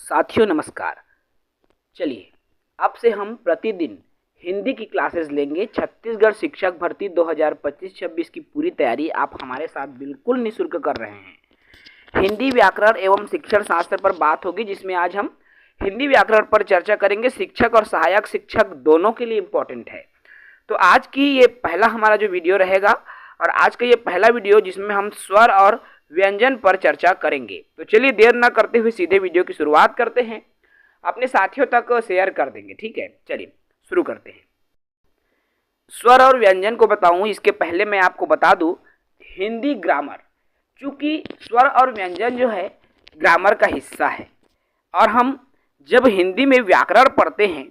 साथियों नमस्कार। चलिए अब से हम प्रतिदिन हिंदी की क्लासेस लेंगे। छत्तीसगढ़ शिक्षक भर्ती 2025-26 की पूरी तैयारी आप हमारे साथ बिल्कुल निःशुल्क कर रहे हैं। हिंदी व्याकरण एवं शिक्षण शास्त्र पर बात होगी, जिसमें आज हम हिंदी व्याकरण पर चर्चा करेंगे। शिक्षक और सहायक शिक्षक दोनों के लिए इम्पोर्टेंट है। तो आज की ये पहला हमारा जो वीडियो रहेगा और आज का ये पहला वीडियो जिसमें हम स्वर और व्यंजन पर चर्चा करेंगे। तो चलिए देर न करते हुए सीधे वीडियो की शुरुआत करते हैं। अपने साथियों तक शेयर कर देंगे, ठीक है। चलिए शुरू करते हैं। स्वर और व्यंजन को बताऊं इसके पहले मैं आपको बता दूं हिंदी ग्रामर, चूंकि स्वर और व्यंजन जो है ग्रामर का हिस्सा है और हम जब हिंदी में व्याकरण पढ़ते हैं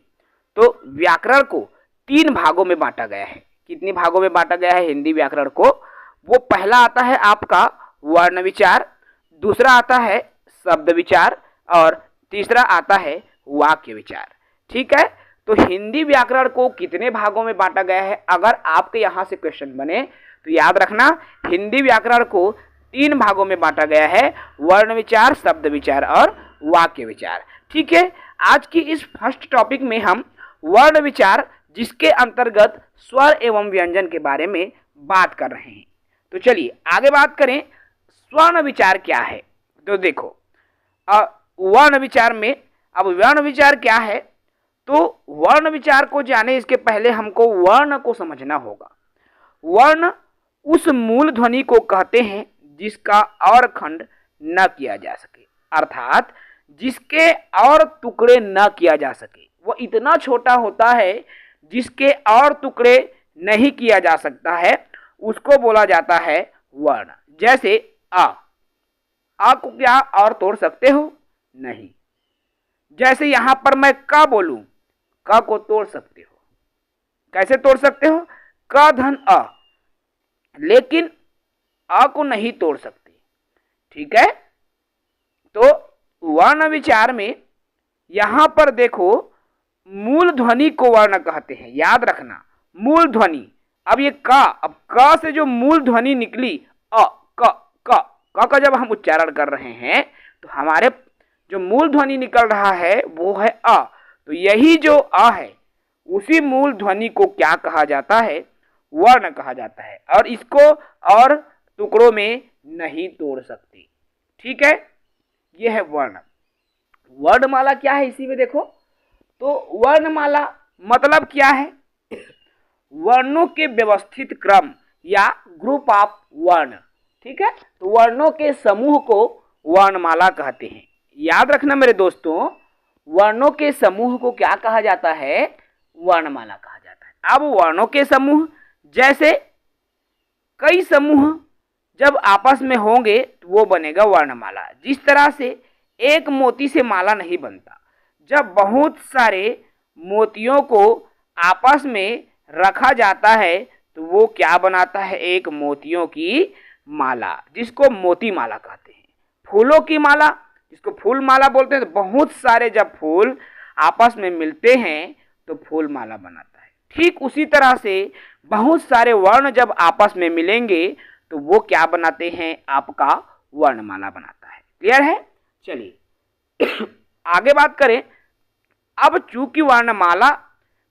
तो व्याकरण को 3 भागों में बांटा गया है। कितने भागों में बांटा गया है हिंदी व्याकरण को? वो पहला आता है आपका वर्ण विचार, दूसरा आता है शब्द विचार और तीसरा आता है वाक्य विचार। ठीक है, तो हिंदी व्याकरण को कितने भागों में बांटा गया है? अगर आपके यहाँ से क्वेश्चन बने तो याद रखना हिंदी व्याकरण को 3 भागों में बांटा गया है, वर्ण विचार, शब्द विचार और वाक्य विचार। ठीक है, आज की इस फर्स्ट टॉपिक में हम वर्ण विचार, जिसके अंतर्गत स्वर एवं व्यंजन के बारे में बात कर रहे हैं। तो चलिए आगे बात करें। स्वर्ण विचार क्या है? तो देखो वर्ण विचार में, अब वर्ण विचार क्या है? तो वर्ण विचार को जाने इसके पहले हमको वर्ण को समझना होगा। वर्ण उस मूल ध्वनि को कहते हैं जिसका और खंड न किया जा सके, अर्थात जिसके और टुकड़े न किया जा सके। वो इतना छोटा होता है जिसके और टुकड़े नहीं किया जा सकता है, उसको बोला जाता है वर्ण। जैसे आ को क्या और तोड़ सकते हो? नहीं। जैसे यहां पर मैं क बोलूं, क को तोड़ सकते हो। कैसे तोड़ सकते हो? क धन अ, लेकिन अ को नहीं तोड़ सकते। ठीक है, तो वर्ण विचार में यहां पर देखो मूल ध्वनि को वर्ण कहते हैं। याद रखना मूल ध्वनि। अब ये अब क से जो मूल ध्वनि निकली क का जब हम उच्चारण कर रहे हैं तो हमारे जो मूल ध्वनि निकल रहा है वो है अ। तो यही जो अ है उसी मूल ध्वनि को क्या कहा जाता है? वर्ण कहा जाता है, और इसको और टुकड़ों में नहीं तोड़ सकते। ठीक है, यह है वर्ण। वर्णमाला क्या है इसी में देखो। तो वर्णमाला मतलब क्या है? वर्णों के व्यवस्थित क्रम या ग्रुप ऑफ वर्ण। ठीक है, तो वर्णों के समूह को वर्णमाला कहते हैं। याद रखना मेरे दोस्तों, वर्णों के समूह को क्या कहा जाता है? वर्णमाला कहा जाता है। अब वर्णों के समूह, जैसे कई समूह जब आपस में होंगे तो वो बनेगा वर्णमाला। जिस तरह से एक मोती से माला नहीं बनता, जब बहुत सारे मोतियों को आपस में रखा जाता है तो वो क्या बनाता है? एक मोतियों की माला, जिसको मोती माला कहते हैं। फूलों की माला, जिसको फूल माला बोलते हैं। तो बहुत सारे जब फूल आपस में मिलते हैं तो फूल माला बनाता है। ठीक उसी तरह से बहुत सारे वर्ण जब आपस में मिलेंगे तो वो क्या बनाते हैं? आपका वर्णमाला बनाता है। क्लियर है? चलिए आगे बात करें। अब चूंकि वर्णमाला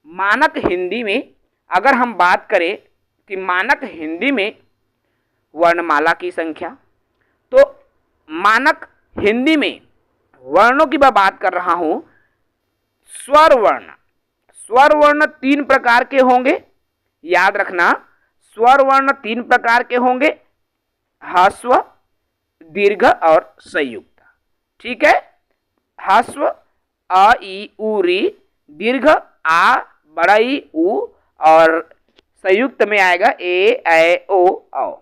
मानक हिंदी में, अगर हम बात करें कि मानक हिंदी में वर्णमाला की संख्या, तो मानक हिंदी में वर्णों की मैं बात कर रहा हूं। स्वर वर्ण, स्वर वर्ण 3 प्रकार के होंगे। याद रखना स्वर वर्ण 3 प्रकार के होंगे, ह्रस्व, दीर्घ और संयुक्त। ठीक है, ह्रस्व अ ई उ री, दीर्घ आ बड़ा ई उ और संयुक्त में आएगा ए ऐ ओ औ।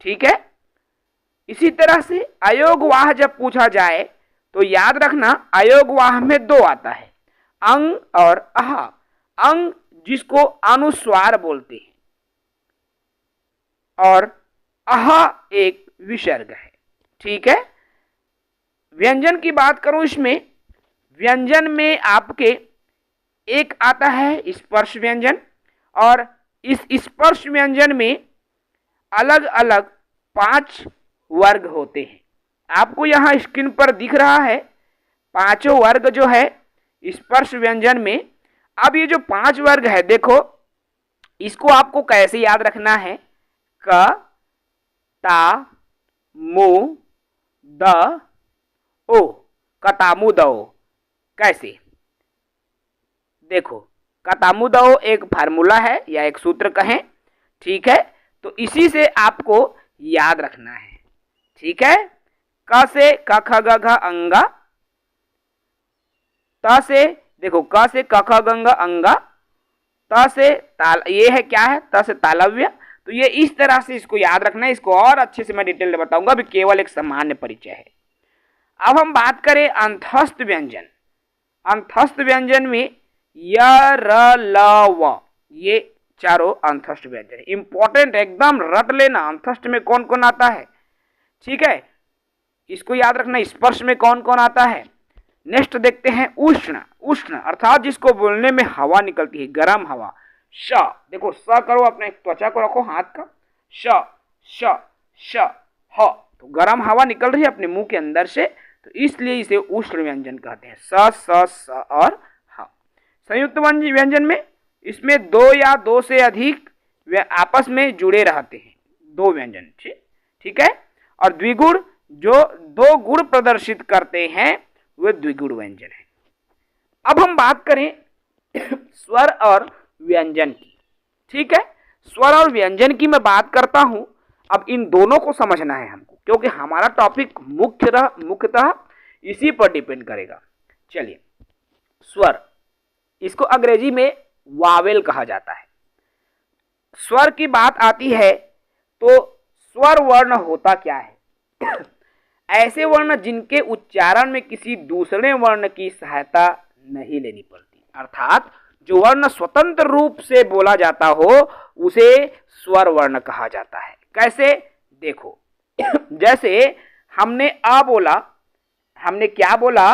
ठीक है, इसी तरह से अयोगवाह जब पूछा जाए तो याद रखना अयोगवाह में 2 आता है, अंग और अह। अंग जिसको अनुस्वार बोलते हैं और अह एक विसर्ग है। ठीक है, व्यंजन की बात करूं, इसमें व्यंजन में आपके एक आता है स्पर्श व्यंजन, और इस स्पर्श व्यंजन में अलग अलग 5 वर्ग होते हैं। आपको यहाँ स्क्रीन पर दिख रहा है पांचों वर्ग जो है स्पर्श व्यंजन में। अब ये जो 5 वर्ग है देखो, इसको आपको कैसे याद रखना है? क, ता, मु, द, ओ, कतामु दओ। कैसे? देखो, कतामु दओ एक फार्मूला है या एक सूत्र कहें, ठीक है? तो इसी से आपको याद रखना है, ठीक है? क से क ख ग घ अंगा, त से देखो क से क ख ग घ अंगा, त से ताल, ये है क्या है? त से तालव्य। तो ये इस तरह से इसको याद रखना है। इसको और अच्छे से मैं डिटेल में बताऊंगा, अभी केवल एक सामान्य परिचय है। अब हम बात करें अंतस्थ व्यंजन। अंतस्थ व्यंजन में य, र, ल, व, ये चारों अंतस्थ व्यंजन। इंपॉर्टेंट, एकदम रट लेना, अंतस्थ में कौन कौन आता है, ठीक है? इसको याद रखना। स्पर्श में कौन कौन आता है? नेक्स्ट देखते हैं उष्ण। उष्ण अर्थात जिसको बोलने में हवा निकलती है, गर्म हवा। श, देखो स करो, अपने त्वचा को रखो हाथ का। श, श, श, ह, तो गर्म हवा निकल रही है अपने मुंह के अंदर से, तो इसलिए इसे उष्ण व्यंजन कहते हैं। स, स और ह। संयुक्त व्यंजन में इसमें 2 या 2 से अधिक आपस में जुड़े रहते हैं, 2 व्यंजन, ठीक है? और द्विगुण जो 2 गुण प्रदर्शित करते हैं वे द्विगुण व्यंजन है। अब हम बात करें स्वर और व्यंजन की, ठीक है? स्वर और व्यंजन की मैं बात करता हूं। अब इन दोनों को समझना है हमको, क्योंकि हमारा टॉपिक मुख्यतः इसी पर डिपेंड करेगा। चलिए, स्वर, इसको अंग्रेजी में वावेल कहा जाता है। स्वर की बात आती है तो स्वर वर्ण होता क्या है? ऐसे वर्ण जिनके उच्चारण में किसी दूसरे वर्ण की सहायता नहीं लेनी पड़ती, अर्थात जो वर्ण स्वतंत्र रूप से बोला जाता हो उसे स्वर वर्ण कहा जाता है। कैसे? देखो, जैसे हमने आ बोला, हमने क्या बोला?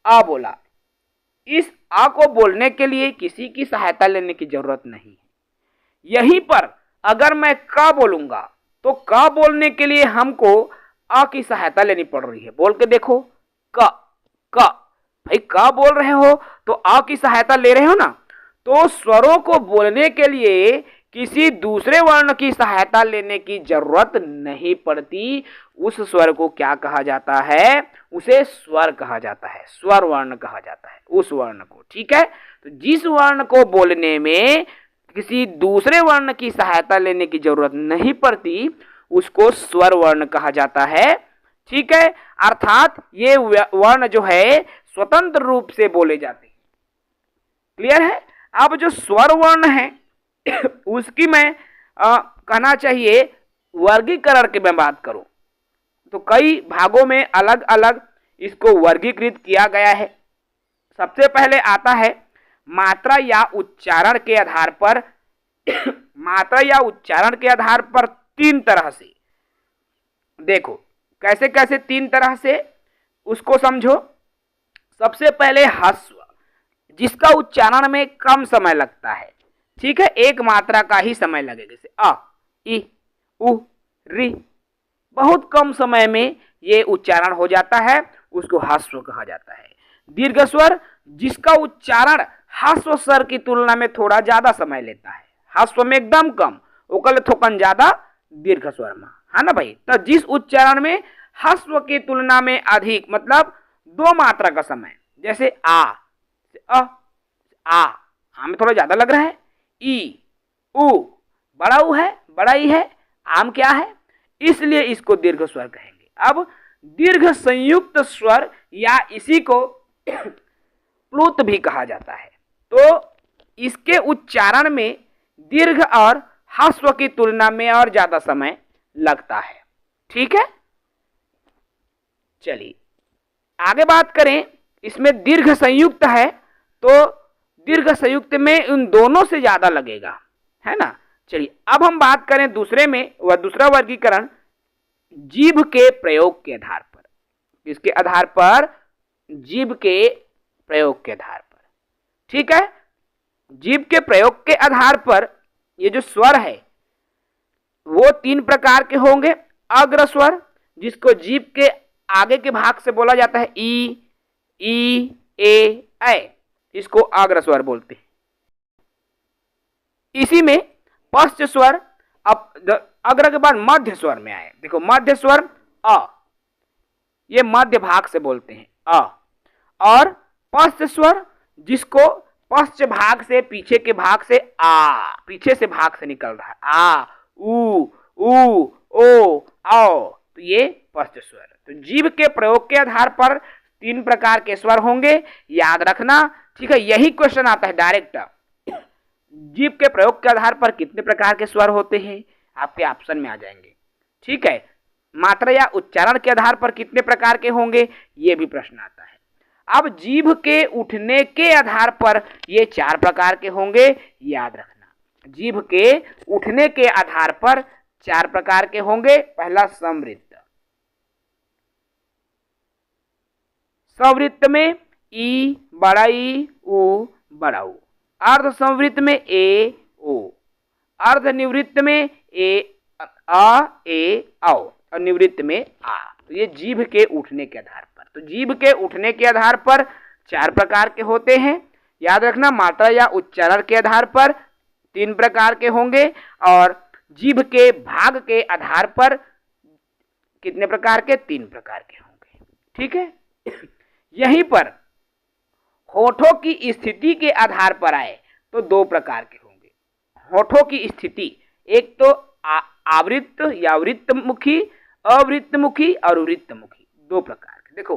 आ बोला। इस आ को बोलने के लिए किसी की सहायता लेने की जरूरत नहीं है। यहीं पर अगर मैं क बोलूंगा तो क बोलने के लिए हमको अ की सहायता लेनी पड़ रही है। बोल के देखो, क, क, भाई क बोल रहे हो तो अ की सहायता ले रहे हो ना। तो स्वरों को बोलने के लिए किसी दूसरे वर्ण की सहायता लेने की जरूरत नहीं पड़ती। उस स्वर को क्या कहा जाता है? उसे स्वर कहा जाता है, स्वर वर्ण कहा जाता है उस वर्ण को, ठीक है? तो जिस वर्ण को बोलने में किसी दूसरे वर्ण की सहायता लेने की जरूरत नहीं पड़ती उसको स्वर वर्ण कहा जाता है, ठीक है? अर्थात ये वर्ण जो है स्वतंत्र रूप से बोले जाते हैं। क्लियर है? अब जो स्वर वर्ण है उसकी मैं कहना चाहिए वर्गीकरण की मैं बात करूं तो कई भागों में अलग अलग इसको वर्गीकृत किया गया है। सबसे पहले आता है मात्रा या उच्चारण के आधार पर। मात्रा या उच्चारण के आधार पर 3 तरह से। देखो कैसे कैसे 3 तरह से, उसको समझो। सबसे पहले ह्रस्व, जिसका उच्चारण में कम समय लगता है, ठीक है? एक मात्रा का ही समय लगेगा, जैसे अ, इ, उ, रि, बहुत कम समय में ये उच्चारण हो जाता है, उसको ह्रस्व कहा जाता है। दीर्घ स्वर, जिसका उच्चारण ह्रस्व स्वर की तुलना में थोड़ा ज्यादा समय लेता है, ह्रस्व में एकदम कम, ओकल थोकन ज्यादा दीर्घ स्वर में, है ना भाई? तो जिस उच्चारण में ह्रस्व की तुलना में अधिक, मतलब 2 मात्रा का समय, जैसे आ, आ में थोड़ा ज्यादा लग रहा है। ई, उ, बड़ा उ है, बड़ा ई है, आम क्या है, इसलिए इसको दीर्घ स्वर कहेंगे। अब दीर्घ संयुक्त स्वर या इसी को प्लुत भी कहा जाता है। तो इसके उच्चारण में दीर्घ और ह्रस्व की तुलना में और ज्यादा समय लगता है, ठीक है? चलिए आगे बात करें। इसमें दीर्घ संयुक्त है तो दीर्घ संयुक्त में उन दोनों से ज्यादा लगेगा, है ना? चलिए अब हम बात करें दूसरे में, वह दूसरा वर्गीकरण जीभ के प्रयोग के आधार पर। इसके आधार पर, जीभ के प्रयोग के आधार पर, ठीक है? जीभ के प्रयोग के आधार पर ये जो स्वर है वो 3 प्रकार के होंगे। अग्र स्वर, जिसको जीभ के आगे के भाग से बोला जाता है, ई, ई, ए, ऐ, इसको अग्र स्वर बोलते हैं। इसी में पश्च स्वर अब अग्र के बाद मध्य स्वर में आए। देखो मध्य स्वर अ, ये मध्य भाग से बोलते हैं अ, और पश्च स्वर जिसको पश्च भाग से, पीछे के भाग से, आ, पीछे से भाग से निकल रहा है, आ, उ, ओ, आओ, तो ये पश्च स्वर। तो जीभ के प्रयोग के आधार पर 3 प्रकार के स्वर होंगे, याद रखना। ठीक है, यही क्वेश्चन आता है डायरेक्ट। जीभ के प्रयोग के आधार पर कितने प्रकार के स्वर होते हैं, आपके ऑप्शन में आ जाएंगे। ठीक है, मात्रा या उच्चारण के आधार पर कितने प्रकार के होंगे, ये भी प्रश्न आता है। अब जीभ के उठने के आधार पर ये 4 प्रकार के होंगे, याद रखना। जीभ के उठने के आधार पर 4 प्रकार के होंगे। पहला संवृत्त, संवृत्त में ई, बड़ा ई, उ, बड़ा उ। अर्ध संवृत्त में ए, ओ। अर्ध निवृत्त में ए, आ, ए, औ, और निवृत्त में आ। तो ये जीभ के उठने के आधार पर, तो जीभ के उठने के आधार पर 4 प्रकार के होते हैं, याद रखना। मात्रा या उच्चारण के आधार पर 3 प्रकार के होंगे, और जीभ के भाग के आधार पर कितने प्रकार के, 3 प्रकार के होंगे। ठीक है, यहीं पर होठों की स्थिति के आधार पर आए तो 2 प्रकार के होंगे। होठों की स्थिति, एक तो आवृत्त या वृत्तमुखी, अवृत्तमुखी और वृत्तमुखी, 2 प्रकार के। देखो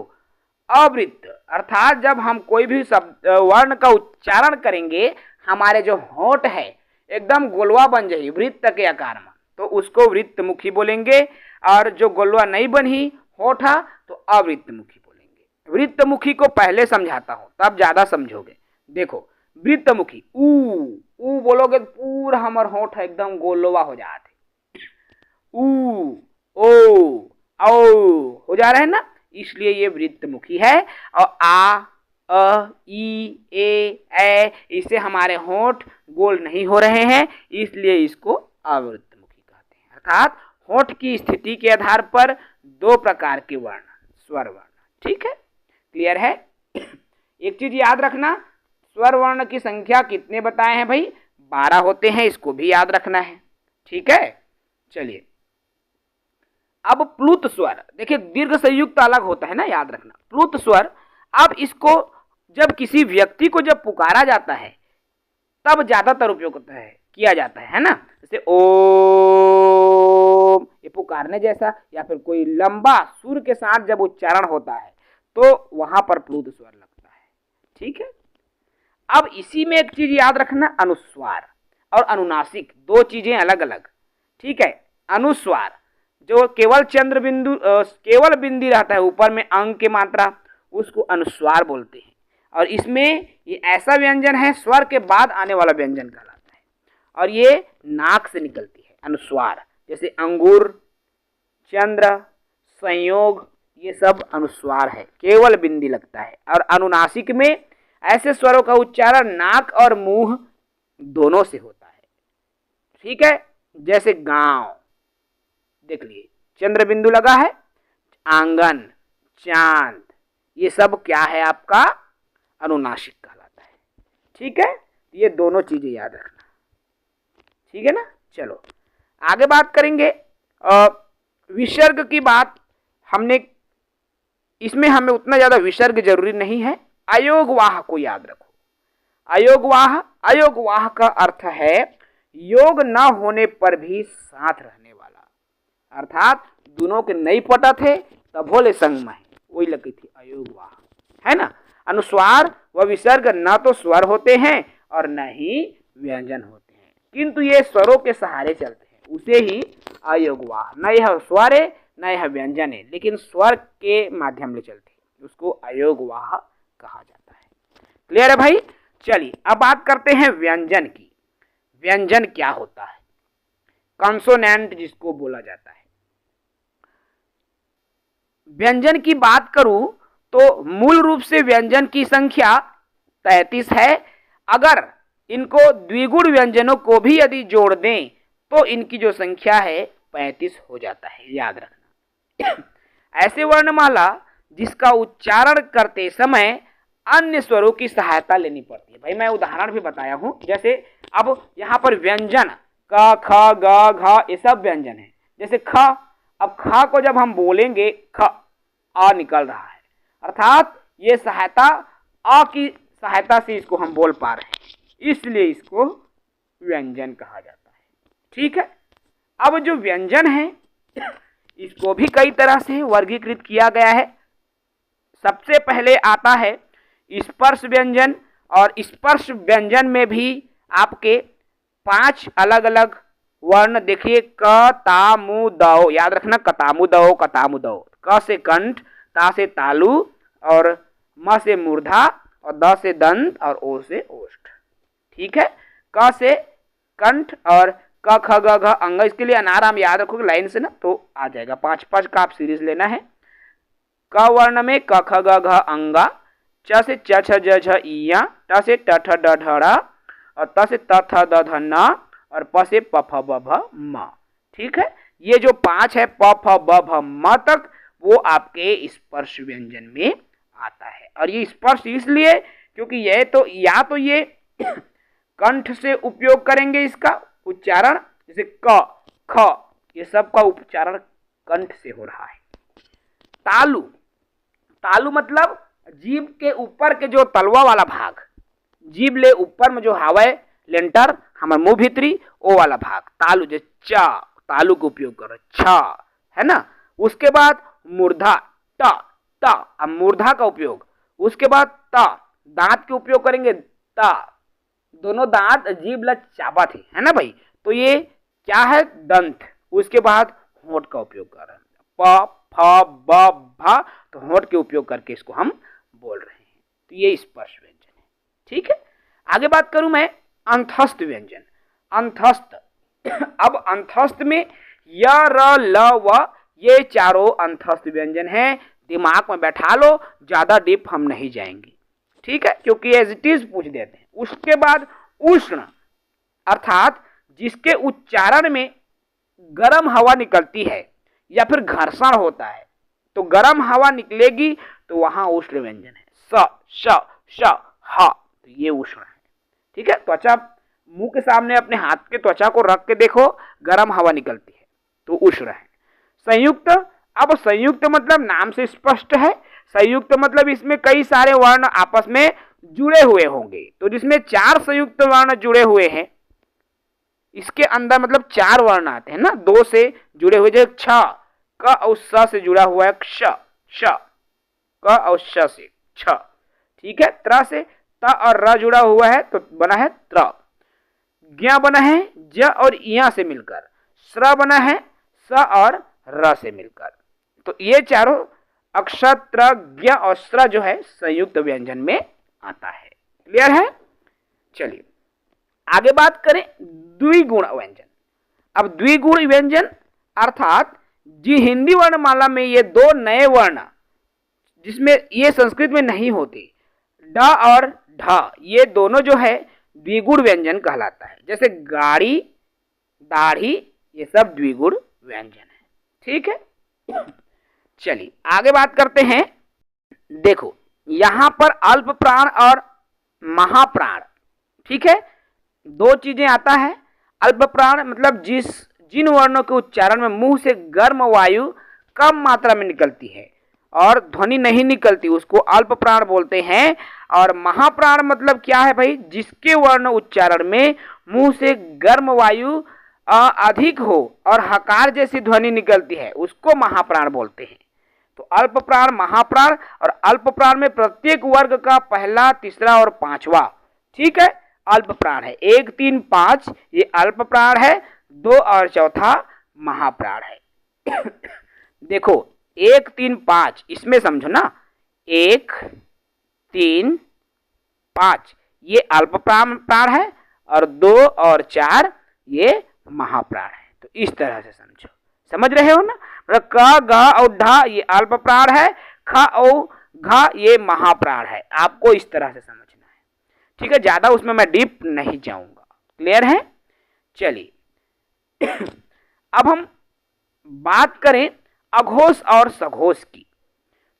अवृत्त अर्थात जब हम कोई भी शब्द वर्ण का उच्चारण करेंगे, हमारे जो होठ है एकदम गोलवा बन जाए वृत्त के आकार में, तो उसको वृत्तमुखी बोलेंगे। और जो गोलवा नहीं बनी होठा तो अवृत्तमुखी बोलेंगे। वृत्तमुखी को पहले समझाता हूं, तब ज्यादा समझोगे। देखो वृत्तमुखी, ऊ बोलोगे तो पूरा हमर होठ एकदम गोलवा हो जाते, ऊ, ओ, औ हो जा रहा है ना, इसलिए ये वृत्तमुखी है। और आ, अ, ई, ए, ऐ, इससे हमारे होठ गोल नहीं हो रहे हैं, इसलिए इसको अवृत्तमुखी कहते हैं। अर्थात होठ की स्थिति के आधार पर 2 प्रकार के वर्ण, स्वर वर्ण। ठीक है, क्लियर है। एक चीज याद रखना, स्वर वर्ण की संख्या कितने बताए हैं भाई, 12 होते हैं, इसको भी याद रखना है। ठीक है, चलिए अब प्लुत स्वर। देखिए दीर्घ संयुक्त अलग होता है ना, याद रखना। प्लुत स्वर, अब इसको जब किसी व्यक्ति को जब पुकारा जाता है तब ज्यादातर उपयोग होता है, किया जाता है ना। जैसे ओम, ये पुकारने जैसा, या फिर कोई लंबा सुर के साथ जब उच्चारण होता है तो वहां पर प्लुत स्वर लगता है। ठीक है, अब इसी में एक चीज याद रखना, अनुस्वार और अनुनासिक 2 चीजें अलग अलग। ठीक है, अनुस्वार जो केवल चंद्र बिंदु केवल बिंदी रहता है ऊपर में अंग की मात्रा, उसको अनुस्वार बोलते हैं। और इसमें ये ऐसा व्यंजन है, स्वर के बाद आने वाला व्यंजन कहलाता है, और ये नाक से निकलती है। अनुस्वार जैसे अंगूर, चंद्र, संयोग, ये सब अनुस्वार है, केवल बिंदी लगता है। और अनुनासिक में ऐसे स्वरों का उच्चारण नाक और मुंह दोनों से होता है। ठीक है, जैसे गांव, देख लिए चंद्र बिंदु लगा है, आंगन, चांद, ये सब क्या है आपका, अनुनासिक कहलाता है। ठीक है, ये दोनों चीजें याद रखना। ठीक है ना, चलो आगे बात करेंगे। विसर्ग की बात हमने, इसमें हमें उतना ज्यादा विसर्ग जरूरी नहीं है। अयोगवाह को याद रखो। अयोगवाह, अयोगवाह का अर्थ है योग न होने पर भी साथ रहने वाला, अर्थात दोनों के नहीं पटा थे तब भोले संग में, वही लगी थी अयोगवाह, है ना। अनुस्वार व विसर्ग न तो स्वर होते हैं और न ही व्यंजन होते हैं, किंतु ये स्वरों के सहारे चलते हैं, उसे ही अयोगवाह। न यह स्वर है न यह व्यंजन है, लेकिन स्वर के माध्यम से चलते हैं, उसको अयोगवाह कहा जाता है। क्लियर है भाई। चलिए अब बात करते हैं व्यंजन की। व्यंजन क्या होता है, कंसोनेंट जिसको बोला जाता है। व्यंजन की बात करूं तो मूल रूप से व्यंजन की संख्या 33 है। अगर इनको द्विगुण व्यंजनों को भी यदि जोड़ दें तो इनकी जो संख्या है 35 हो जाता है, याद रखना। ऐसे वर्णमाला जिसका उच्चारण करते समय अन्य स्वरों की सहायता लेनी पड़ती है। भाई मैं उदाहरण भी बताया हूँ, जैसे अब यहाँ पर व्यंजन क ख ग घ ये सब व्यंजन है। जैसे ख, अब ख को जब हम बोलेंगे ख आ निकल रहा है, अर्थात ये सहायता अ की सहायता से इसको हम बोल पा रहे हैं, इसलिए इसको व्यंजन कहा जाता है। ठीक है, अब जो व्यंजन है इसको भी कई तरह से वर्गीकृत किया गया है। सबसे पहले आता है स्पर्श व्यंजन, और स्पर्श व्यंजन में भी आपके 5 अलग अलग वर्ण देखिए, क ता मु दौ, याद रखना कतामु दौ कतामु दौ। क से कंठ, ता से तालु, और म से मूर्धा, और द से दंत, और ओ से ओष्ठ। ठीक है, क से कंठ और क ख ग घ अंग, इसके लिए अनाराम याद रखोगे लाइन से ना तो आ जाएगा। 5-5 का आप सीरीज लेना है। क वर्ण में क ख ग घ अंगा, च से च छ ज झ इया, ट से ट ठ ड ढ ड़, और त से त थ द ध न, और प से प फ ब भ म। ठीक है, ये जो 5 है प फ ब भ म तक, वो आपके स्पर्श व्यंजन में आता है। और ये स्पर्श इसलिए क्योंकि ये तो या तो ये कंठ से उपयोग करेंगे इसका उच्चारण, जैसे क ख ये सब का उच्चारण कंठ से हो रहा है। तालु, तालु मतलब जीभ के ऊपर के जो तलवा वाला भाग, जीभ ले ऊपर में जो हवा लेंटर हमारे मुंह भीतरी ओ वाला भाग, तालु। जो च तालु का उपयोग करो, छ है ना। उसके बाद मूर्धा ट ट, अब मूर्धा का उपयोग। उसके बाद त, दांत के उपयोग करेंगे त, दोनों दांत जीभ ला चाबा थे, है ना भाई, तो ये क्या है दंत। उसके बाद होंठ का उपयोग कर रहे हैं, प फ ब भ, तो होंठ के उपयोग करके इसको हम बोल रहे हैं। तो ये स्पर्श व्यंजन है। ठीक है, आगे बात करूं मैं अंतस्थ व्यंजन। अंतस्थ, अब अंतस्थ में य र ल व ये चारों अंतस्थ व्यंजन हैं। दिमाग में बैठा लो, ज्यादा डीप हम नहीं जाएंगे। ठीक है, क्योंकि एज इट इज पूछ देते हैं। उसके बाद उष्ण, अर्थात जिसके उच्चारण में गर्म हवा निकलती है या फिर घर्षण होता है, तो गर्म हवा निकलेगी तो वहां उष्ण व्यंजन है। स श श ह, तो ये उष्ण है। ठीक है, त्वचा मुंह के सामने अपने हाथ के त्वचा को रख के देखो, गर्म हवा निकलती है तो उष्ण है। संयुक्त, अब संयुक्त मतलब नाम से स्पष्ट है, संयुक्त मतलब इसमें कई सारे वर्ण आपस में जुड़े हुए होंगे। तो जिसमें 4 संयुक्त वर्ण जुड़े हुए हैं, इसके अंदर मतलब 4 वर्ण आते हैं ना, 2 से जुड़े हुए, जैसे छ, क और स से जुड़ा हुआ है क्ष, श, क और श से छ। ठीक है, त्र से त और र जुड़ा हुआ है तो बना है त्र। ज्ञ बना है ज और इया से मिलकर, स्र बना है स और र से मिलकर। तो ये चारों अक्षर त्र ज्ञ और स्र जो है संयुक्त व्यंजन में आता है। क्लियर है? चलिए आगे बात करें द्विगुण व्यंजन। अब द्विगुण व्यंजन अर्थात जी हिंदी वर्णमाला में ये 2 नए वर्ण जिसमें ये संस्कृत में नहीं होते, ड और ढ, ये दोनों जो है द्विगुण व्यंजन कहलाता है। जैसे गाड़ी, दाढ़ी, ये सब द्विगुण व्यंजन है। ठीक है, चलिए आगे बात करते हैं। देखो यहां पर अल्प प्राण और महाप्राण, ठीक है, 2 चीजें आता है। अल्प प्राण मतलब जिन वर्णों के उच्चारण में मुंह से गर्म वायु कम मात्रा में निकलती है और ध्वनि नहीं निकलती, उसको अल्प प्राण बोलते हैं। और महाप्राण मतलब क्या है भाई, जिसके वर्ण उच्चारण में मुंह से गर्म वायु अधिक हो और हकार जैसी ध्वनि निकलती है, उसको महाप्राण बोलते हैं। तो अल्प प्राण, महाप्राण, और अल्प प्राण में प्रत्येक वर्ग का पहला, तीसरा और पांचवा, ठीक है, अल्प प्राण है। 1, 3, 5 ये अल्प प्राण है, 2 और चौथा महाप्राण है। देखो 1, 3, 5 इसमें समझो ना, 1, 3, 5 ये अल्प प्राण है और 2 और 4 ये महाप्राण है। तो इस तरह से समझो, समझ रहे हो ना। मतलब क, ग और ढ ये अल्प प्राण है, ख और घ ये महाप्राण है। आपको इस तरह से समझना है, ठीक है, ज्यादा उसमें मैं डीप नहीं जाऊंगा। क्लियर है? चलिए अब हम बात करें अघोष और सघोष की।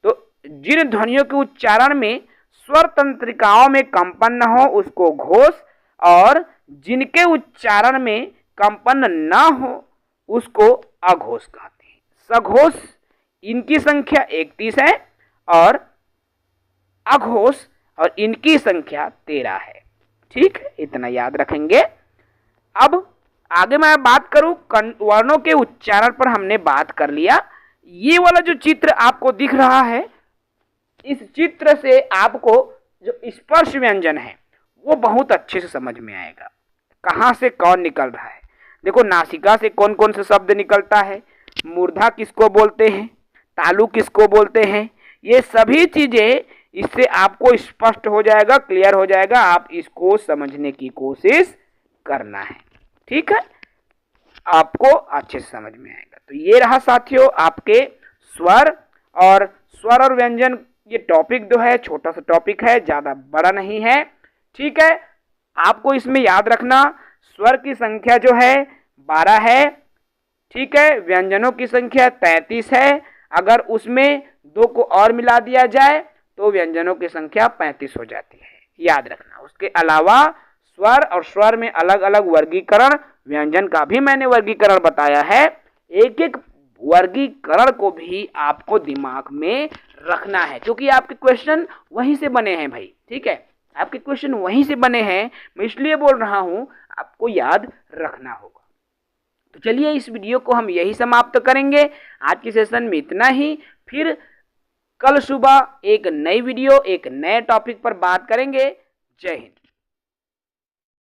तो जिन ध्वनियों के उच्चारण में स्वर तंत्रिकाओं में कंपन न हो उसको घोष, और जिनके उच्चारण में कंपन न हो उसको अघोष कहते हैं। सघोष इनकी संख्या 31 है और अघोष और इनकी संख्या 13 है। ठीक है, इतना याद रखेंगे। अब आगे मैं बात करूं वर्णों के उच्चारण पर, हमने बात कर लिया। ये वाला जो चित्र आपको दिख रहा है, इस चित्र से आपको जो स्पर्श व्यंजन है वो बहुत अच्छे से समझ में आएगा, कहाँ से कौन निकल रहा है। देखो, नासिका से कौन कौन से शब्द निकलता है, मूर्धा किसको बोलते हैं, तालु किसको बोलते हैं, ये सभी चीजें इससे आपको स्पष्ट हो जाएगा, क्लियर हो जाएगा। आप इसको समझने की कोशिश करना है। ठीक है, आपको अच्छे से समझ में आएगा। तो ये रहा साथियों आपके स्वर और व्यंजन। ये टॉपिक जो है छोटा सा टॉपिक है, ज़्यादा बड़ा नहीं है। ठीक है, आपको इसमें याद रखना स्वर की संख्या जो है 12 है। ठीक है, व्यंजनों की संख्या 33 है। अगर उसमें 2 को और मिला दिया जाए तो व्यंजनों की संख्या 35 हो जाती है, याद रखना। उसके अलावा स्वर और स्वर में अलग अलग वर्गीकरण, व्यंजन का भी मैंने वर्गीकरण बताया है। एक एक वर्गीकरण को भी आपको दिमाग में रखना है, क्योंकि आपके क्वेश्चन वहीं से बने हैं भाई। ठीक है, आपके क्वेश्चन वहीं से बने हैं, मैं इसलिए बोल रहा हूं, आपको याद रखना होगा। तो चलिए, इस वीडियो को हम यही समाप्त करेंगे। आज की सेशन में इतना ही। फिर कल सुबह एक नई वीडियो, एक नए टॉपिक पर बात करेंगे। जय हिंद।